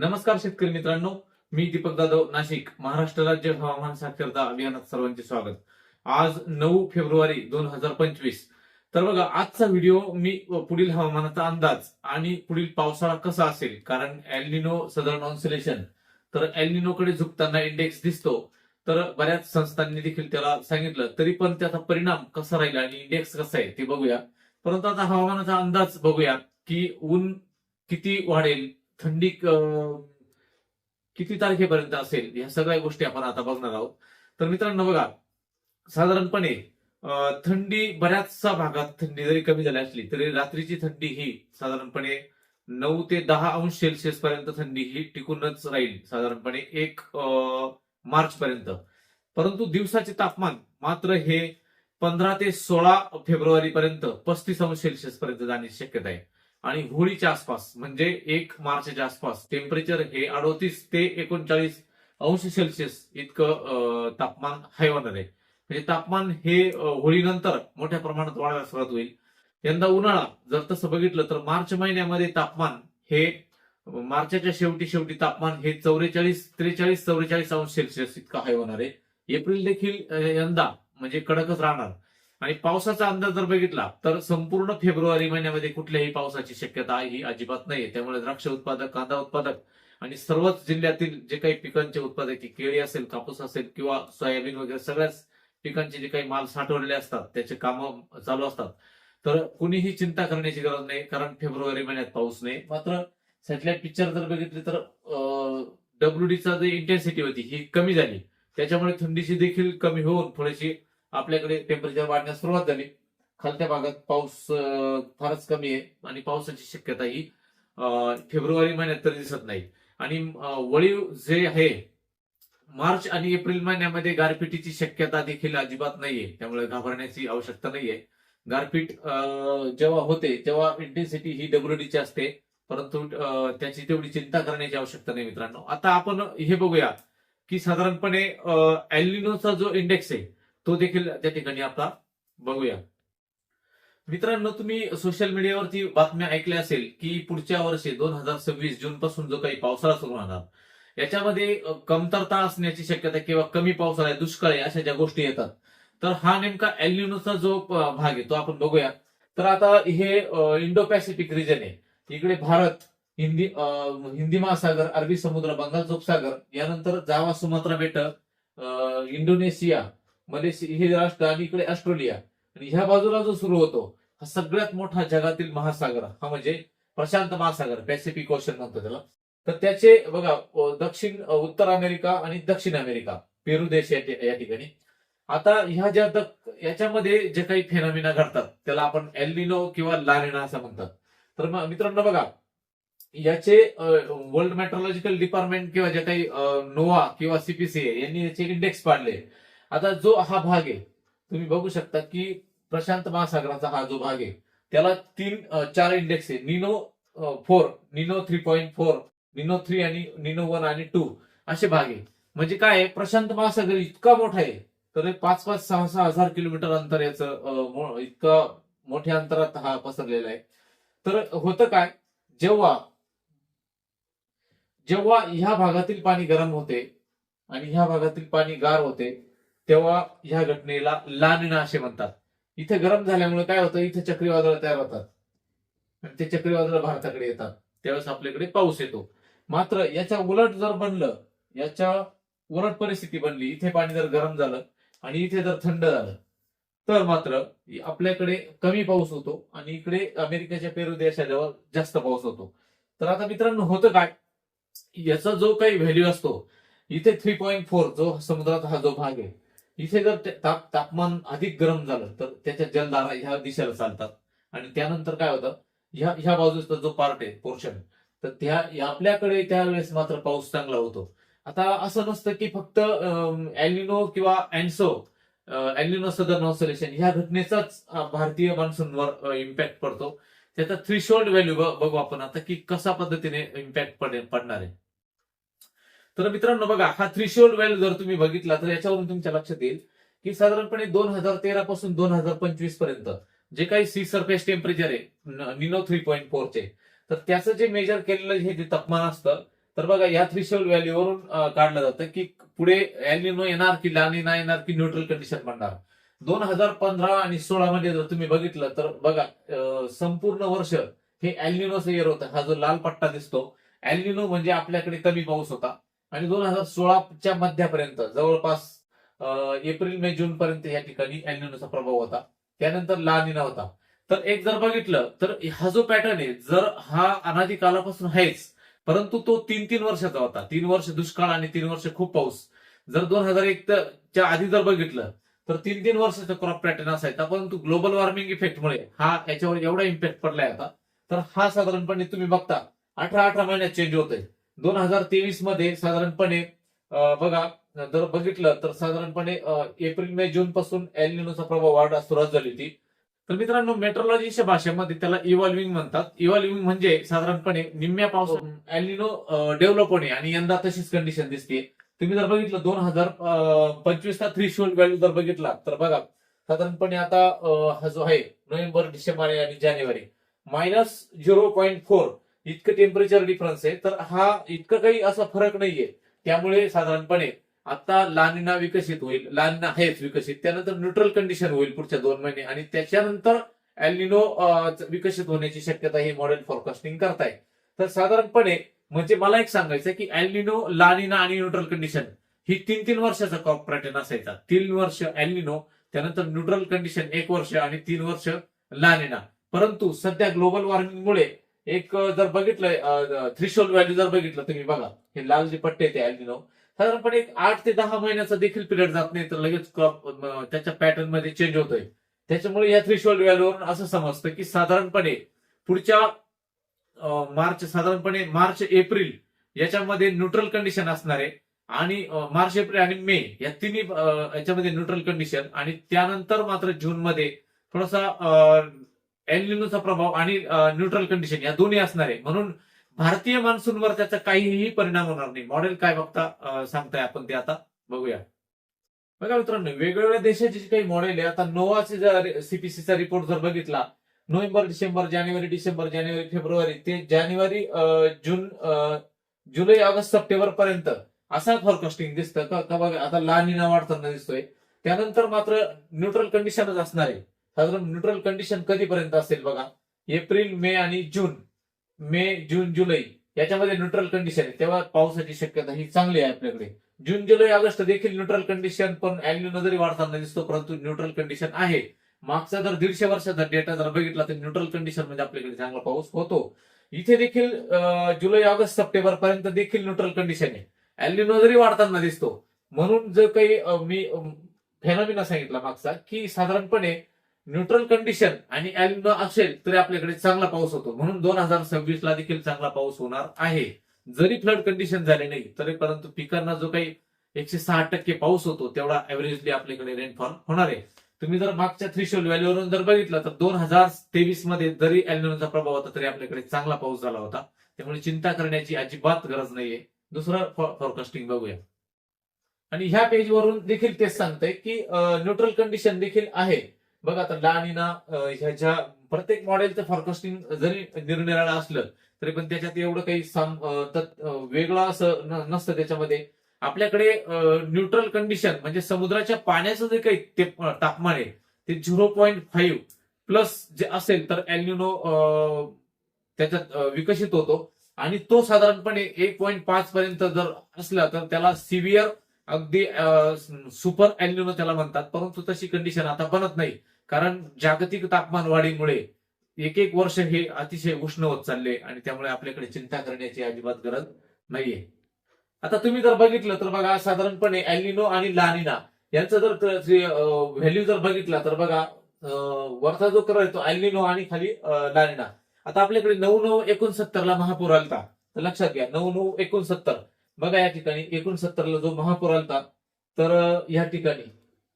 नमस्कार शेतकरी मित्रांनो, मी दीपक जाधव, नाशिक, महाराष्ट्र राज्य हवामान साक्षरता अभियानात सर्वांचे स्वागत. आज 9 फेब्रुवारी 2025. तर बघा, आजचा व्हिडिओ मी पुढील हवामानाचा अंदाज आणि पुढील पावसाळा कसा असेल, कारण एल सदर्न ऑन्सिलेशन, तर एल कडे झुकताना इंडेक्स दिसतो. तर बऱ्याच संस्थांनी देखील त्याला सांगितलं, तरी पण त्याचा परिणाम कसा राहील आणि इंडेक्स कसा आहे ते बघूया. परंतु आता हवामानाचा अंदाज बघूया की ऊन किती वाढेल, थंडी किती तारखेपर्यंत असेल, या सगळ्या गोष्टी आपण आता बघणार आहोत. तर मित्रांनो बघा, साधारणपणे थंडी बऱ्याचशा भागात थंडी जरी कमी झाली असली तरी रात्रीची थंडी ही साधारणपणे 9 ते 10 अंश सेल्सिअस पर्यंत थंडी ही टिकूनच राहील साधारणपणे 1 मार्च पर्यंत. परंतु दिवसाचे तापमान मात्र हे 15 ते 16 फेब्रुवारी पर्यंत 35 अंश सेल्सिअस पर्यंत जाण्याची शक्यता आहे. आणि होळीच्या आसपास म्हणजे 1 मार्चच्या आसपास टेम्परेचर हे 38 ते 39 अंश सेल्सिअस इतकं तापमान हाय होणार आहे. म्हणजे तापमान हे होळीनंतर मोठ्या प्रमाणात वाढायला सुरुवात होईल. यंदा उन्हाळा जर तसं बघितलं तर मार्च महिन्यामध्ये तापमान हे मार्चच्या शेवटी तापमान हे 43-44 अंश सेल्सिअस इतकं हाय होणार आहे. एप्रिल देखील यंदा म्हणजे कडकच राहणार. आणि पावसाचा अंदाज जर बघितला तर संपूर्ण फेब्रुवारी महिन्यामध्ये कुठल्याही पावसाची शक्यता ही अजिबात नाहीये. त्यामुळे द्राक्ष उत्पादक, कांदा उत्पादक आणि सर्वच जिल्ह्यातील जे काही पिकांचे उत्पादक, केळी असेल, कापूस असेल किंवा सोयाबीन वगैरे सगळ्याच पिकांचे जे काही माल साठवलेले असतात त्याचे कामं चालू असतात. तर कुणीही चिंता करण्याची गरज नाही, कारण फेब्रुवारी महिन्यात पाऊस नाही. मात्र सॅटेलाइट पिक्चर जर बघितली तर डब्ल्यूडीचा जी इंटेन्सिटी होती ही कमी झाली. त्याच्यामुळे थंडीची देखील कमी होऊन थोडीशी आपल्याकडे टेम्परेचर वाढण्यास सुरुवात झाली. खालच्या भागात पाऊस फारच कमी आहे आणि पावसाची शक्यता ही फेब्रुवारी महिन्यात तर दिसत नाही. आणि वळीव जे आहे मार्च आणि एप्रिल महिन्यामध्ये गारपिटीची शक्यता देखील अजिबात नाहीये. त्यामुळे घाबरण्याची आवश्यकता नाहीये. गारपीट जेव्हा होते तेव्हा इंटेन्सिटी ही डब्ल्यूडीची असते, परंतु त्याची तेवढी चिंता करण्याची आवश्यकता नाही मित्रांनो. आता आपण हे बघूया की साधारणपणे एल जो इंडेक्स आहे तो देखील त्या ठिकाणी आता बघूया. मित्रांनो, तुम्ही सोशल मीडियावरती बातम्या ऐकल्या असेल की पुढच्या वर्षी 2026 जून पासून जो काही पावसाळा सुरू होणार याच्यामध्ये कमतरता असण्याची शक्यता किंवा कमी पावसाळा आहे, दुष्काळ आहे, अशा ज्या गोष्टी येतात. तर हा नेमका एल जो भाग आहे तो आपण बघूया. तर आता हे इंडो पॅसिफिक रिजन आहे. इकडे भारत, हिंदी महासागर, अरबी समुद्र, बंगालचा उपसागर, यानंतर जावा, सुमात्रा बेट, इंडोनेशिया, मलेशिया हे राष्ट्र आणि इकडे ऑस्ट्रेलिया. आणि ह्या बाजूला जो सुरू होतो हा सगळ्यात मोठा जगातील महासागर, हा म्हणजे प्रशांत महासागर, पॅसिफिक ओशन म्हणतो त्याला. तर त्याचे बघा दक्षिण, उत्तर अमेरिका आणि दक्षिण अमेरिका, पेरू देश या ठिकाणी. आता ह्या ज्या याच्यामध्ये जे काही फेनॉमिना घडतात त्याला आपण एल किंवा ला निना असं म्हणतात. तर मित्रांनो बघा, याचे वर्ल्ड मेट्रोलॉजिकल डिपार्टमेंट किंवा जे काही नोवा किंवा सीपीसीए यांनी याचे इंडेक्स पाडले. आता जो हा भाग आहे तुम्ही बघू शकता की प्रशांत महासागराचा हा जो भाग आहे त्याला 4 इंडेक्स आहे. निनो 4, निनो 3.4, निनो 3 आणि निनो 1 आणि 2 असे भाग आहे. म्हणजे काय आहे, प्रशांत महासागर इतका मोठा आहे तर 5-6 हजार किलोमीटर अंतर याचं इतका मोठ्या अंतरात हा पसरलेला आहे. तर होतं काय, जेव्हा ह्या भागातील पाणी गरम होते आणि ह्या भागातील पाणी गार होते तेव्हा ह्या घटनेला ला निना असे म्हणतात. इथे गरम झाल्यामुळे काय होतं, इथे चक्रीवादळ तयार होतात आणि ते चक्रीवादळ भारताकडे येतात, त्यावेळेस आपल्याकडे पाऊस येतो. मात्र याच्या उलट जर बनलं, याच्या उलट परिस्थिती बनली, इथे पाणी जर गरम झालं आणि इथे जर थंड झालं तर मात्र आपल्याकडे कमी पाऊस होतो आणि इकडे अमेरिकेच्या पेरू देशाजवळ जास्त पाऊस होतो. तर आता मित्रांनो होतं काय, याचा जो काही व्हॅल्यू असतो इथे 3.4 जो समुद्राचा हा जो भाग आहे, इथे जर तापमान अधिक गरम झालं तर त्याच्या जलधारा ह्या दिशेला चालतात आणि त्यानंतर काय होतं, ह्या बाजूचा जो पार्ट आहे, पोर्शन, तर त्या आपल्याकडे त्यावेळेस मात्र पाऊस चांगला होतो. आता असं नसतं की फक्त एलिनो किंवा एलिनो सदर्न ऑन्सिलेशन ह्या घटनेचाच भारतीय मान्सूनवर इम्पॅक्ट पडतो. त्याचा थ्रीशोल्ड व्हॅल्यू बघू आपण आता की कशा पद्धतीने इम्पॅक्ट पडणार आहे. तर मित्रांनो बघा, हा थ्रीशोल्ड व्हॅल्यू जर तुम्ही बघितला तर याच्यावरून तुमच्या लक्षात येईल की साधारणपणे 2013 पासून 2025 पर्यंत जे काही सी सरफेस टेम्परेचर आहे निनो 3.4 चे, तर त्याचं जे मेजर केलेलं हे जे तापमान असतं तर बघा या थ्रेशोल्ड व्हॅल्यूवरून काढलं जातं की पुढे एलिनो येणार की लानिना येणार की न्यूट्रल कंडिशन बनणार. 2015 आणि 16 मध्ये जर तुम्ही बघितलं तर बघा संपूर्ण वर्ष हे एलिनोचं इयर होतं. हा जो लाल पट्टा दिसतो एलिनो म्हणजे आपल्याकडे कमी पाऊस होता. आणि 2016च्या मध्यापर्यंत जवळपास एप्रिल मे जून पर्यंत या ठिकाणी एलिनोचा प्रभाव होता. त्यानंतर लानिना होता. तर एक जर बघितलं तर हा जो पॅटर्न आहे जर हा अनादी कालापासून आहेच, परंतु तो 3-3 वर्षाचा होता. 3 वर्ष दुष्काळ आणि 3 वर्ष खूप पाऊस. जर 2001 च्या आधी जर बघितलं तर 3-3 वर्षाचा क्रॉप पॅटर्न असायचा, परंतु ग्लोबल वॉर्मिंग इफेक्टमुळे हा याच्यावर एवढा इम्पॅक्ट पडलाय आता. तर हा साधारणपणे तुम्ही बघता 18 महिन्यात चेंज होतोय. 2023 मध्ये साधारणपणे बघा जर बघितलं तर साधारणपणे एप्रिल मे जून पासून एलिनोचा प्रभाव वाढण्यास सुरुवात झाली होती. तर मित्रांनो मेट्रोलॉजीच्या भाषेमध्ये त्याला इव्हॉल्विंग म्हणतात. इव्हॉल्विंग म्हणजे साधारणपणे निम्म्या पावसात एलिनो डेव्हलप होणे आणि यंदा तशीच कंडिशन दिसते. तुम्ही जर बघितलं 2025 चा थ्रेशोल्ड व्हॅल्यू जर बघितला तर बघा साधारणपणे आता हा जो आहे नोव्हेंबर डिसेंबर आणि जानेवारी -0.4 इतकं टेम्परेचर डिफरन्स आहे. तर हा इतकं काही असा फरक नाहीये. त्यामुळे साधारणपणे आता लानिना विकसित होईल. लानिना आहेच विकसित, त्यानंतर न्यूट्रल कंडिशन होईल पुढच्या 2 महिने आणि त्याच्यानंतर एलिनो विकसित होण्याची शक्यता हे मॉडेल फोरकास्टिंग करताय. तर साधारणपणे म्हणजे मला एक सांगायचं की एलिनो, लानिना आणि न्यूट्रल कंडिशन ही 3-3 वर्षाचा क्रॉप पॅटर्न असायचा. 3 वर्ष एलिनो, त्यानंतर न्यूट्रल कंडिशन 1 वर्ष आणि 3 वर्ष लानिना. परंतु सध्या ग्लोबल वॉर्मिंगमुळे एक जर बघितलं थ्रेशोल्ड व्हॅल्यू जर बघितलं तुम्ही बघा हे लाल जे पट्टे ते एलिनो साधारणपणे 8 ते 10 महिन्याचा देखील पिरियड जात नाही तर लगेच क्रॉप त्याच्या पॅटर्न मध्ये चेंज होतोय. त्याच्यामुळे या थ्रेशोल्ड व्हॅल्यूवरून असं समजतं की साधारणपणे पुढच्या मार्च एप्रिल याच्यामध्ये न्यूट्रल कंडिशन असणार आहे आणि मार्च एप्रिल आणि मे या तिन्ही याच्यामध्ये न्यूट्रल कंडिशन आणि त्यानंतर मात्र जून मध्ये थोडासा एलिनोचा प्रभाव आणि न्यूट्रल कंडिशन या दोन्ही असणार आहे. म्हणून भारतीय मान्सूनवर त्याचा काहीही परिणाम होणार नाही. मॉडेल काय बघता सांगताय आपण ते आता बघूया. बघा मित्रांनो वेगवेगळ्या देशाची जी काही मॉडेल आहे आता नोवाचे जर सीपीसीचा रिपोर्ट जर बघितला नोव्हेंबर डिसेंबर जानेवारी फेब्रुवारी ते जानेवारी जून जुलै ऑगस्ट सप्टेंबर पर्यंत असा फोरकास्टिंग दिसतं का बघा आता लानिना वाढताना दिसतोय. त्यानंतर मात्र न्यूट्रल कंडिशनच असणार आहे. साधारण न्यूट्रल कंडिशन कधीपर्यंत असेल बघा एप्रिल मे आणि जून, मे जून जुलै याच्यामध्ये न्यूट्रल कंडिशन आहे तेव्हा पावसाची शक्यता ही चांगली आहे आपल्याकडे. जून जुलै ऑगस्ट देखील न्यूट्रल कंडिशन पण एलिनो जरी वाढताना दिसतो परंतु न्यूट्रल कंडिशन आहे. मागचा जर 150 वर्षाचा डेटा जर बघितला तर न्यूट्रल कंडिशन म्हणजे आपल्याकडे चांगला पाऊस होतो. इथे देखील जुलै ऑगस्ट सप्टेंबर पर्यंत देखील न्यूट्रल कंडिशन आहे. एलिनो जरी वाढताना दिसतो म्हणून जो काही मी फेनॉमिना सांगितला मागचा की साधारणपणे न्यूट्रल कंडिशन आणि एलिनो असेल तरी आपल्याकडे चांगला पाऊस होतो. म्हणून 2026 ला देखील चांगला पाऊस होणार आहे. जरी फ्लड कंडिशन झाले नाही तरी परंतु पिकांना जो काही 160% पाऊस होतो तेवढा एव्हरेजली आपल्याकडे रेनफॉल होणार आहे. तुम्ही जर मागच्या थ्रेशोल्ड व्हॅल्यूवरून जर बघितलं तर 2023 मध्ये जरी एलिनोचा प्रभाव होता तरी आपल्याकडे चांगला पाऊस झाला होता. त्यामुळे चिंता करण्याची अजिबात गरज नाहीये. दुसरं फोरकास्टिंग बघूया आणि ह्या पेजवरून देखील तेच सांगतंय की न्यूट्रल कंडिशन देखील आहे. बघा आता लानिना ह्याच्या प्रत्येक मॉडेलचं फोरकास्टिंग जरी निरनिराळं असलं तरी पण त्याच्यात एवढं काही वेगळं असं नसतं. त्याच्यामध्ये आपल्याकडे न्यूट्रल कंडिशन म्हणजे समुद्राच्या पाण्याचं जे काही तापमान आहे ते 0.5 प्लस जे असेल तर एलिनो त्याच्यात विकसित होतो आणि तो साधारणपणे 1.5 पर्यंत जर असला तर त्याला सिव्हिअर अगदी सुपर एलिनो त्याला म्हणतात. परंतु तशी कंडिशन आता बनत नाही कारण जागतिक तापमान वाढीमुळे एक वर्ष हे अतिशय उष्ण होत चालले आणि त्यामुळे आपल्याकडे चिंता करण्याची अजिबात गरज नाहीये. आता तुम्ही जर बघितलं तर बघा साधारणपणे एलिनो आणि लानिना यांचा जर व्हॅल्यू जर बघितला तर बघा वरचा जो कर आहे तो एलिनो आणि खाली लानिना. आता आपल्याकडे 9/9/69 ला महापूर आलता तर लक्षात घ्या 9/9/69 बघा या ठिकाणी 69 ला जो महापूर आलता तर या ठिकाणी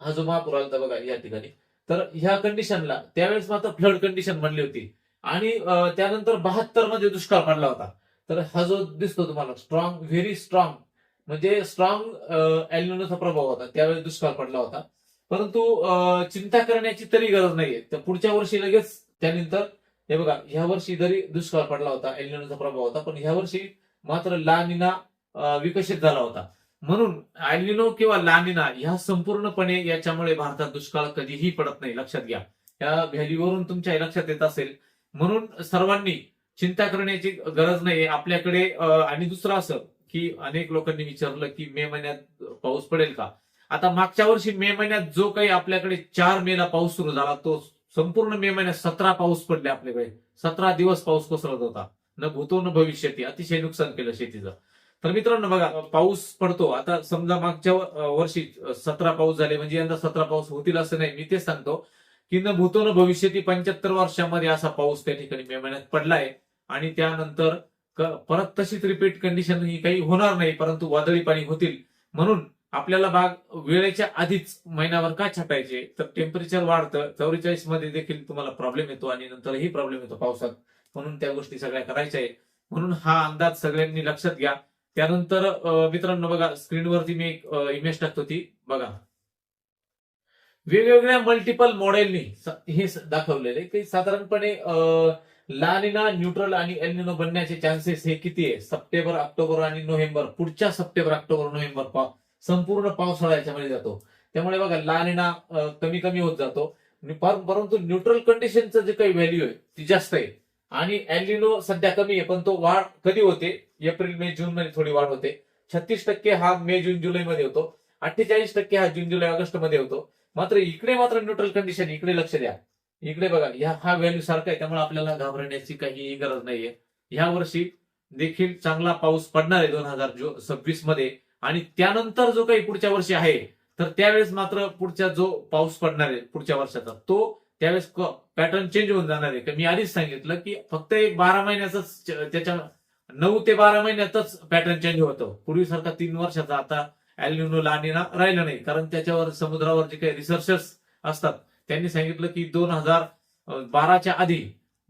हा जो महापूर आलता बघा या ठिकाणी तर ह्या कंडिशनला त्यावेळेस मात्र फ्लड कंडिशन बनली होती आणि त्यानंतर 72 मध्ये दुष्काळ पडला होता. तर हा जो दिसतो तुम्हाला स्ट्रॉंग व्हेरी स्ट्रॉंग म्हणजे स्ट्रॉंग एलिनोचा प्रभाव होता त्यावेळेस दुष्काळ पडला होता. परंतु चिंता करण्याची तरी गरज नाहीये. तर पुढच्या वर्षी लगेच त्यानंतर हे बघा ह्या वर्षी जरी दुष्काळ पडला होता एलिनोचा प्रभाव होता पण ह्या वर्षी मात्र ला निना विकसित झाला होता. म्हणून एल्निनो किंवा ला निना ह्या संपूर्णपणे याच्यामुळे भारतात दुष्काळ कधीही पडत नाही, लक्षात घ्या. या व्हॅल्यूवरून तुमच्या लक्षात येत असेल. म्हणून सर्वांनी चिंता करण्याची गरज नाही आपल्याकडे. आणि दुसरं असं की अनेक लोकांनी विचारलं की मे महिन्यात पाऊस पडेल का. आता मागच्या वर्षी मे महिन्यात जो काही आपल्याकडे 4 मेला पाऊस सुरू झाला, तो संपूर्ण मे महिन्यात 17 पाऊस पडले आपल्याकडे. 17 दिवस पाऊस कोसळत होता. न भूतो न भविष्यती. अतिशय नुकसान केलं शेतीचं. तर मित्रांनो बघा, पाऊस पडतो. आता समजा मागच्या वर्षी 17 पाऊस झाले, म्हणजे यंदा 17 पाऊस होतील असं नाही. मी तेच सांगतो की न भूतो न भविष्यती 75 वर्षामध्ये असा पाऊस त्या ठिकाणी मे महिन्यात पडलाय. आणि त्यानंतर परत तशीच रिपीट कंडिशन ही काही होणार नाही, परंतु वादळी पाणी होतील. म्हणून आपल्याला बाग वेळेच्या आधीच महिनाभर का छाटायचे, तर टेम्परेचर वाढतं. 44 मध्ये देखील तुम्हाला प्रॉब्लेम येतो आणि नंतरही प्रॉब्लेम येतो पावसात. म्हणून त्या गोष्टी सगळ्या करायच्या आहे. म्हणून हा अंदाज सगळ्यांनी लक्षात घ्या. त्यानंतर मित्रांनो बघा, स्क्रीनवरती मी एक इमेज टाकतो, ती बघा. वेगवेगळ्या मल्टिपल मॉडेलनी हे दाखवलेले की साधारणपणे ला निना, न्यूट्रल आणि एल निनो बनण्याचे चान्सेस हे किती आहे. सप्टेंबर, ऑक्टोबर आणि नोव्हेंबर, पुढच्या सप्टेंबर, ऑक्टोबर, नोव्हेंबर संपूर्ण पावसाळा याच्यामध्ये जातो. त्यामुळे बघा, ला निना कमी कमी होत जातो. परंतु न्यूट्रल कंडिशनचं जे काही व्हॅल्यू आहे ती जास्त आहे. आणि एल निनो सध्या कमी आहे, पण तो वाढ कधी होते, एप्रिल, मे, जून मध्ये थोडी वाढ होते. 36% हा मे, जून, जुलै मध्ये होतो. 48% हा जून, जुलै, ऑगस्ट मध्ये होतो. मात्र इकडे न्यूट्रल कंडिशन, इकडे लक्ष द्या. इकडे बघा, हा व्हॅल्यू सारखा आहे. त्यामुळे आपल्याला घाबरण्याची काही गरज नाहीये. ह्या वर्षी देखील चांगला पाऊस पडणार आहे 2026 मध्ये. आणि त्यानंतर जो काही पुढच्या वर्षी आहे, तर त्यावेळेस मात्र पुढच्या जो पाऊस पडणार आहे पुढच्या वर्षाचा, तो त्यावेळेस पॅटर्न चेंज होऊन जाणार आहे. मी आधीच सांगितलं की फक्त एक 12 महिन्याच, त्याच्या 9 ते 12 महिन्यातच पॅटर्न चेंज होतं. पूर्वीसारखा 3 वर्षाचा आता एल निनो, ला निना राहिलं नाही. कारण त्याच्यावर समुद्रावर जे काही रिसर्चर्स असतात त्यांनी सांगितलं की 2012च्या आधी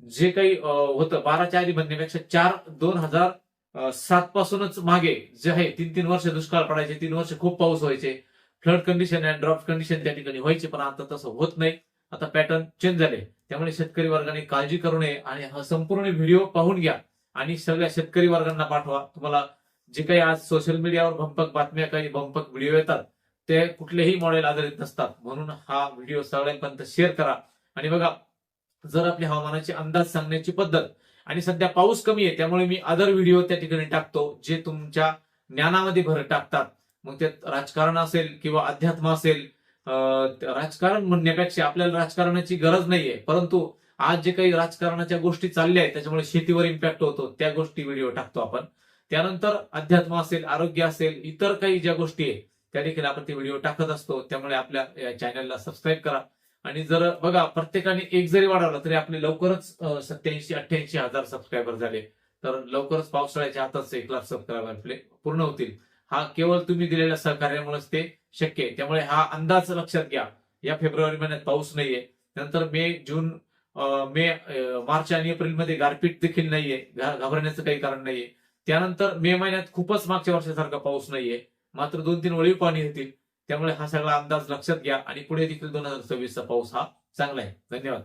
जे काही होतं, 12च्या आधी म्हणण्यापेक्षा 2007 पासूनच मागे जे आहे 3-3 वर्ष दुष्काळ पडायचे, 3 वर्ष खूप पाऊस व्हायचे, flood condition and drop condition त्या ठिकाणी व्हायचे. पण आता तसं होत नाही. आता पॅटर्न चेंज झाले. त्यामुळे शेतकरी वर्गाने काळजी करू नये आणि हा संपूर्ण व्हिडिओ पाहून घ्या आणि सगळ्या शेतकरी वर्गांना पाठवा. तुम्हाला जे काही आज सोशल मीडियावर भंपक बातम्या, काही भंपक व्हिडिओ येतात, ते कुठलेही मॉडेल आधारित नसतात. म्हणून हा व्हिडिओ सगळ्यांपर्यंत शेअर करा. आणि बघा, जर आपली हवामानाचे अंदाज सांगण्याची पद्धत, आणि सध्या पाऊस कमी आहे त्यामुळे मी अदर व्हिडिओ त्या ठिकाणी टाकतो जे तुमच्या ज्ञानामध्ये भर टाकतात. मग त्यात राजकारण असेल किंवा अध्यात्म असेल. राजकारण म्हणण्यापेक्षा आपल्याला राजकारणाची गरज नाहीये, परंतु आज जे काही राजकारणाच्या गोष्टी चालल्या आहेत त्याच्यामुळे शेतीवर इम्पॅक्ट होतो, त्या गोष्टी व्हिडिओ टाकतो आपण. त्यानंतर अध्यात्म असेल, आरोग्य असेल, इतर काही ज्या गोष्टी आहेत त्या देखील आपण ते व्हिडिओ टाकत असतो. त्यामुळे आपल्या या चॅनलला सबस्क्राईब करा. आणि जर बघा, प्रत्येकाने एक जरी वाढवला तरी आपले लवकरच 87-88 हजार सबस्क्रायबर झाले. तर लवकरच पावसाळ्याच्या आताच 1 लाख सबस्क्रायबर आपले पूर्ण होतील. हा केवळ तुम्ही दिलेल्या सहकार्यामुळेच ते शक्य आहे. त्यामुळे हा अंदाज लक्षात घ्या. या फेब्रुवारी महिन्यात पाऊस नाहीये. नंतर मे, जून, मार्च आणि एप्रिलमध्ये गारपीट देखील नाहीये. घाबरण्याचं काही कारण नाहीये. त्यानंतर मे महिन्यात खूपच मागच्या वर्षासारखा पाऊस नाहीये. मात्र 2-3 वळीव पाणी येतील. त्यामुळे हा सगळा अंदाज लक्षात घ्या आणि पुढे देखील 2026चा पाऊस हा चांगला आहे. धन्यवाद.